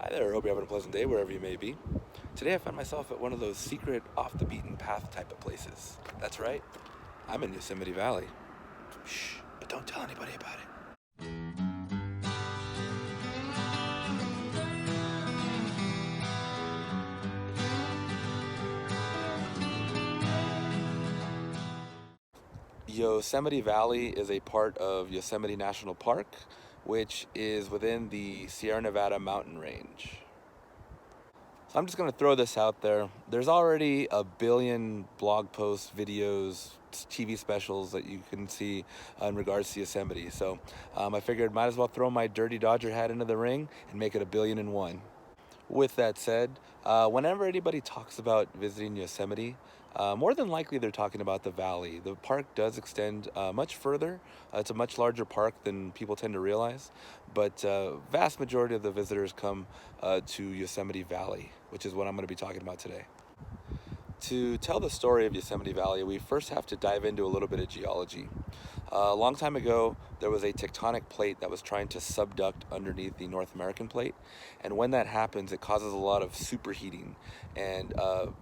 Hi there, hope you're having a pleasant day wherever you may be. Today I find myself at one of those secret, off the beaten path type of places. That's right, I'm in Yosemite Valley. Shh, but don't tell anybody about it. Yosemite Valley is a part of Yosemite National Park, which is within the Sierra Nevada mountain range. So I'm just going to throw this out there. There's already a billion blog posts, videos, TV specials that you can see in regards to Yosemite. So I figured might as well throw my dirty Dodger hat into the ring and make it a billion and one. With that said, whenever anybody talks about visiting Yosemite, more than likely they're talking about the valley. The park does extend much further. It's a much larger park than people tend to realize, but vast majority of the visitors come to Yosemite Valley, which is what I'm going to be talking about today. To tell the story of Yosemite Valley, we first have to dive into a little bit of geology. A long time ago, there was a tectonic plate that was trying to subduct underneath the North American plate. And when that happens, it causes a lot of superheating and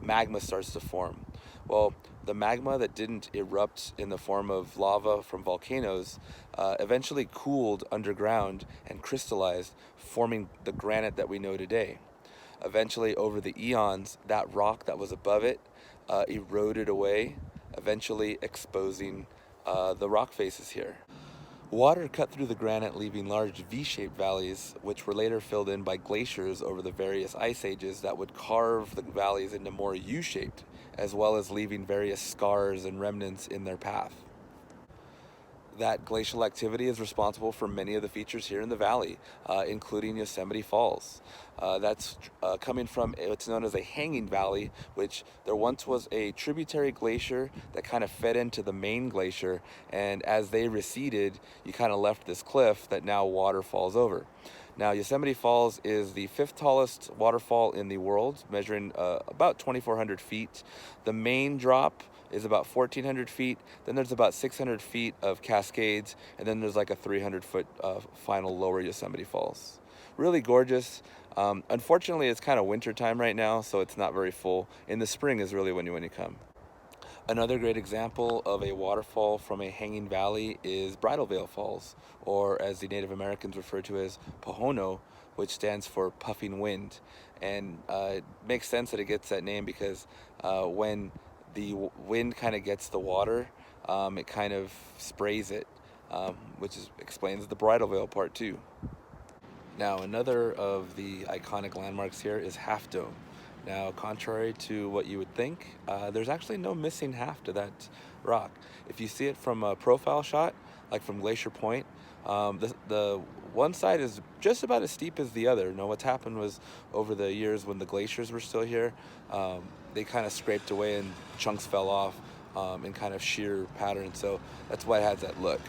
magma starts to form. Well, the magma that didn't erupt in the form of lava from volcanoes eventually cooled underground and crystallized, forming the granite that we know today. Eventually, over the eons, that rock that was above it eroded away, eventually exposing the rock faces here. Water cut through the granite, leaving large V-shaped valleys, which were later filled in by glaciers over the various ice ages that would carve the valleys into more U-shaped, as well as leaving various scars and remnants in their path. That glacial activity is responsible for many of the features here in the valley, including Yosemite Falls. That's coming from what's known as a hanging valley, which there once was a tributary glacier that kind of fed into the main glacier, and as they receded, you kind of left this cliff that now water falls over. Now, Yosemite Falls is the 5th tallest waterfall in the world, measuring about 2,400 feet. The main drop is about 1,400 feet. Then there's about 600 feet of cascades, and then there's like a 300-foot final lower Yosemite Falls. Really gorgeous. Unfortunately, it's kind of winter time right now, so it's not very full. In the spring is really when you come. Another great example of a waterfall from a hanging valley is Bridal Veil Falls, or as the Native Americans refer to as Pohono, which stands for puffing wind. And it makes sense that it gets that name because when the wind kind of gets the water, it kind of sprays it, which explains the bridal veil part too. Now, another of the iconic landmarks here is Half Dome. Now, contrary to what you would think, there's actually no missing half to that rock. If you see it from a profile shot, like from Glacier Point, the one side is just about as steep as the other. Now, what's happened was over the years when the glaciers were still here, they kind of scraped away and chunks fell off in kind of sheer pattern. So that's why it has that look.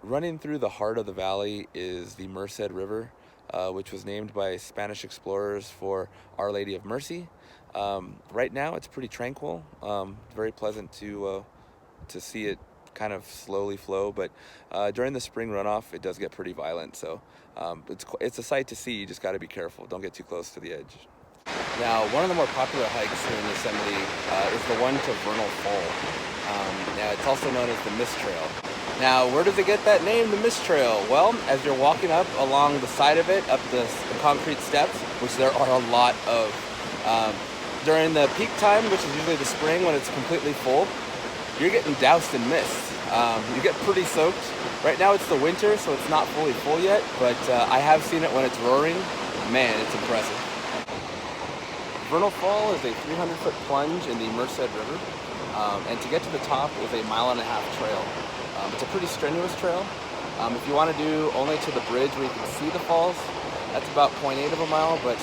Running through the heart of the valley is the Merced River, which was named by Spanish explorers for Our Lady of Mercy. Right now, it's pretty tranquil. Very pleasant to see it kind of slowly flow, but during the spring runoff, it does get pretty violent. So it's a sight to see. You just got to be careful. Don't get too close to the edge. Now, one of the more popular hikes here in Yosemite is the one to Vernal Fall. Now, it's also known as the Mist Trail. Now, where does it get that name, the Mist Trail? Well, as you're walking up along the side of it, up the concrete steps, which there are a lot of, during the peak time, which is usually the spring when it's completely full, you're getting doused in mist. You get pretty soaked. Right now it's the winter, so it's not fully full yet, but I have seen it when it's roaring. Man, it's impressive. Vernal Fall is a 300-foot plunge in the Merced River, and to get to the top is a 1.5 mile trail. It's a pretty strenuous trail. If you want to do only to the bridge where you can see the falls, that's about 0.8 of a mile, but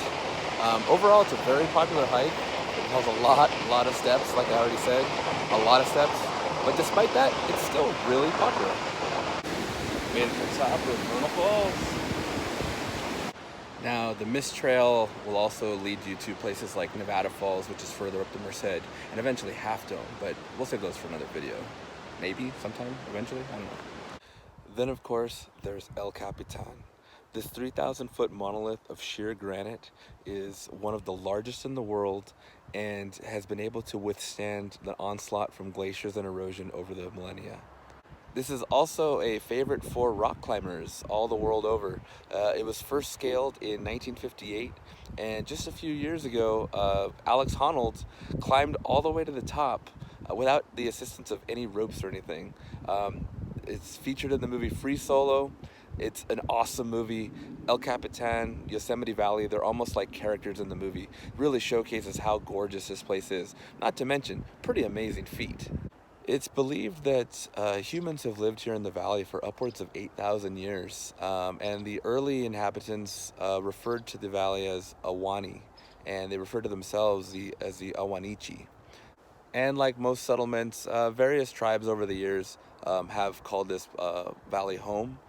overall it's a very popular hike. It has a lot of steps, like I already said, a lot of steps, but despite that, it's still really popular. Made it to the top of Vernal Falls. Now, the Mist Trail will also lead you to places like Nevada Falls, which is further up the Merced, and eventually Half Dome, but we'll save those for another video. Maybe sometime, eventually, I don't know. Then, of course, there's El Capitan, This 3,000-foot monolith of sheer granite is one of the largest in the world and has been able to withstand the onslaught from glaciers and erosion over the millennia. This is also a favorite for rock climbers all the world over. It was first scaled in 1958, and just a few years ago, Alex Honnold climbed all the way to the top without the assistance of any ropes or anything. It's featured in the movie Free Solo. It's an awesome movie. El Capitan, Yosemite Valley, they're almost like characters in the movie. Really showcases how gorgeous this place is. Not to mention, pretty amazing feat. It's believed that humans have lived here in the valley for upwards of 8,000 years, and the early inhabitants referred to the valley as Awani, and they referred to themselves as the Awanichi. And like most settlements, various tribes over the years have called this valley home.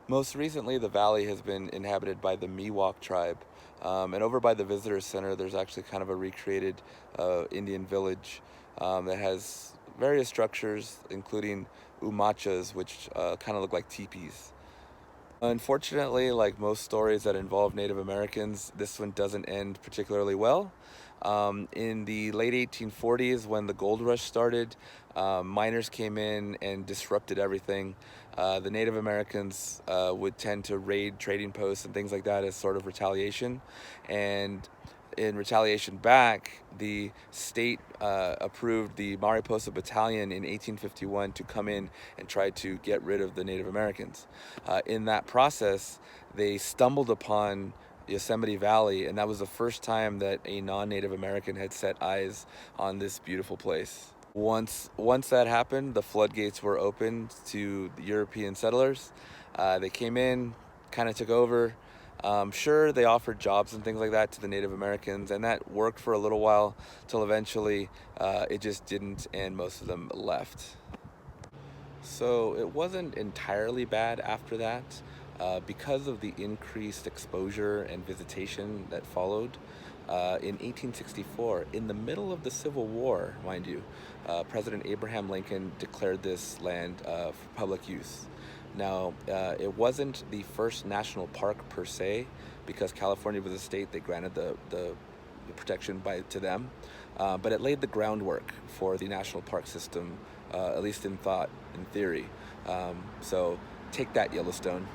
Most recently, the valley has been inhabited by the Miwok tribe, and over by the visitor center, there's actually kind of a recreated Indian village that has various structures, including umachas, which kind of look like teepees. Unfortunately, like most stories that involve Native Americans, this one doesn't end particularly well. In the late 1840s, when the gold rush started, miners came in and disrupted everything. The Native Americans would tend to raid trading posts and things like that as sort of retaliation. And in retaliation back, the state approved the Mariposa Battalion in 1851 to come in and try to get rid of the Native Americans. In that process, they stumbled upon Yosemite Valley, and that was the first time that a non-Native American had set eyes on this beautiful place. Once that happened, the floodgates were opened to the European settlers. They came in, kind of took over. Sure, they offered jobs and things like that to the Native Americans, and that worked for a little while, till eventually it just didn't, and most of them left. So it wasn't entirely bad after that. Because of the increased exposure and visitation that followed, in 1864, in the middle of the Civil War, mind you, President Abraham Lincoln declared this land for public use. Now, it wasn't the first national park per se, because California was a state that granted the protection to them, but it laid the groundwork for the national park system, at least in thought, in theory. So take that, Yellowstone.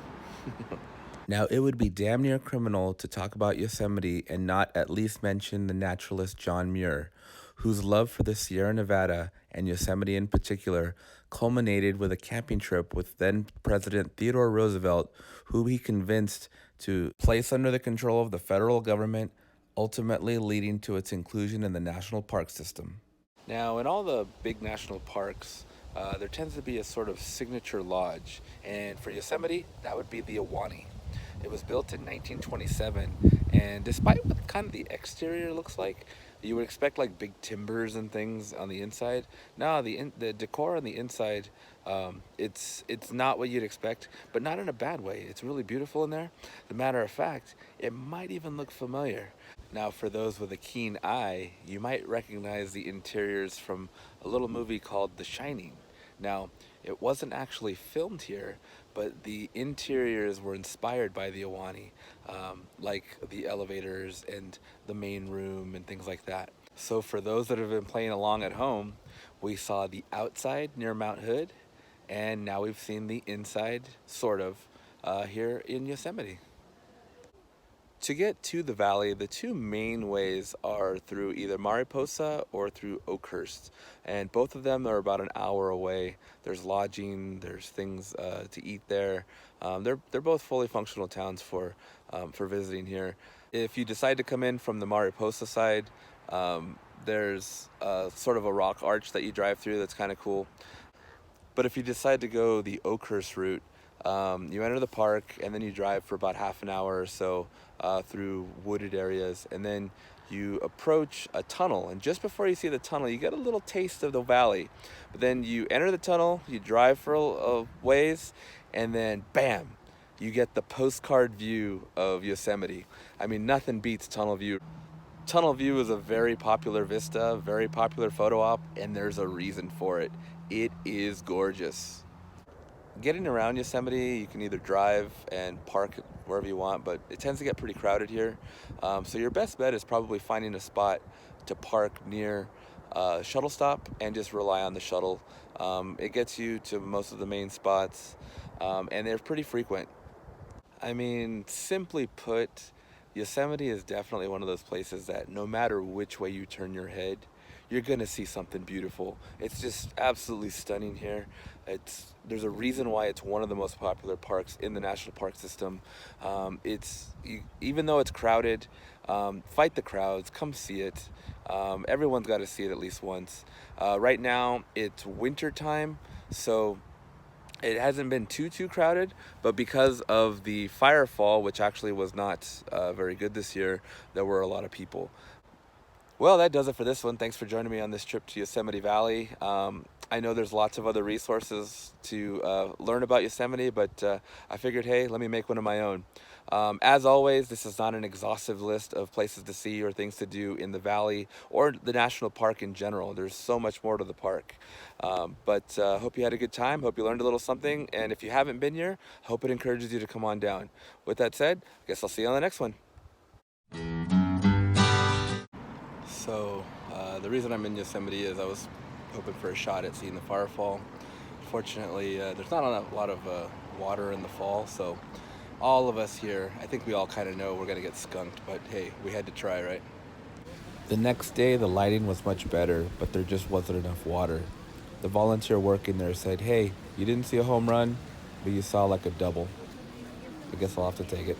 Now, it would be damn near criminal to talk about Yosemite and not at least mention the naturalist John Muir, whose love for the Sierra Nevada, and Yosemite in particular, culminated with a camping trip with then President Theodore Roosevelt, who he convinced to place under the control of the federal government, ultimately leading to its inclusion in the national park system. Now, in all the big national parks, there tends to be a sort of signature lodge, and for Yosemite, that would be the Awani. It was built in 1927, and despite what kind of the exterior looks like, you would expect like big timbers and things on the inside. No, the decor on the inside, it's not what you'd expect, but not in a bad way. It's really beautiful in there. As a matter of fact, it might even look familiar. Now, for those with a keen eye, you might recognize the interiors from a little movie called The Shining. Now, it wasn't actually filmed here, but the interiors were inspired by the Awani, like the elevators and the main room and things like that. So for those that have been playing along at home, we saw the outside near Mount Hood, and now we've seen the inside, sort of, here in Yosemite. To get to the valley, the two main ways are through either Mariposa or through Oakhurst, and both of them are about an hour away. There's lodging, there's things to eat there. They're both fully functional towns for visiting here. If you decide to come in from the Mariposa side, there's sort of a rock arch that you drive through that's kind of cool. But if you decide to go the Oakhurst route, you enter the park and then you drive for about half an hour or so through wooded areas, and then you approach a tunnel, and just before you see the tunnel you get a little taste of the valley. But then you enter the tunnel, you drive for a ways, and then bam, you get the postcard view of Yosemite. I mean, nothing beats tunnel view. Tunnel view is a very popular vista, very popular photo op, and there's a reason for it. It is gorgeous. Getting around Yosemite, you can either drive and park wherever you want, but it tends to get pretty crowded here. So your best bet is probably finding a spot to park near a shuttle stop and just rely on the shuttle. It gets you to most of the main spots, and they're pretty frequent. I mean, simply put, Yosemite is definitely one of those places that no matter which way you turn your head, you're gonna see something beautiful. It's just absolutely stunning here. There's a reason why it's one of the most popular parks in the national park system. Even though it's crowded, fight the crowds, come see it. Everyone's got to see it at least once. Right now it's winter time, so it hasn't been too crowded, but because of the fire fall, which actually was not very good this year, there were a lot of people. Well, that does it for this one. Thanks for joining me on this trip to Yosemite Valley. I know there's lots of other resources to learn about Yosemite, but I figured, hey, let me make one of my own. As always, this is not an exhaustive list of places to see or things to do in the valley or the national park in general. There's so much more to the park. But hope you had a good time. Hope you learned a little something. And if you haven't been here, hope it encourages you to come on down. With that said, I guess I'll see you on the next one. So the reason I'm in Yosemite is I was hoping for a shot at seeing the firefall. Fortunately, there's not a lot of water in the fall, so all of us here, I think we all kind of know we're gonna get skunked, but hey, we had to try, right? The next day, the lighting was much better, but there just wasn't enough water. The volunteer working there said, hey, you didn't see a home run, but you saw like a double. I guess I'll have to take it.